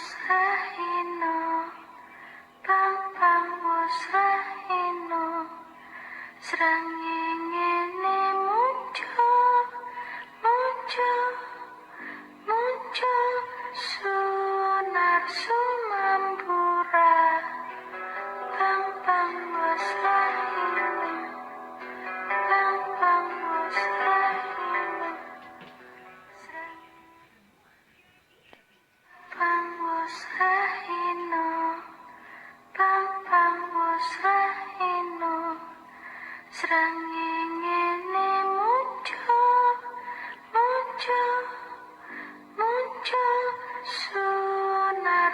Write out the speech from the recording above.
Rahino, pang wis rahino, srengenge muncul sunar sumambura, pang wis rahino, pang wis rahino, pang wis rahino, pang wis rahino, srengenge muncul sunar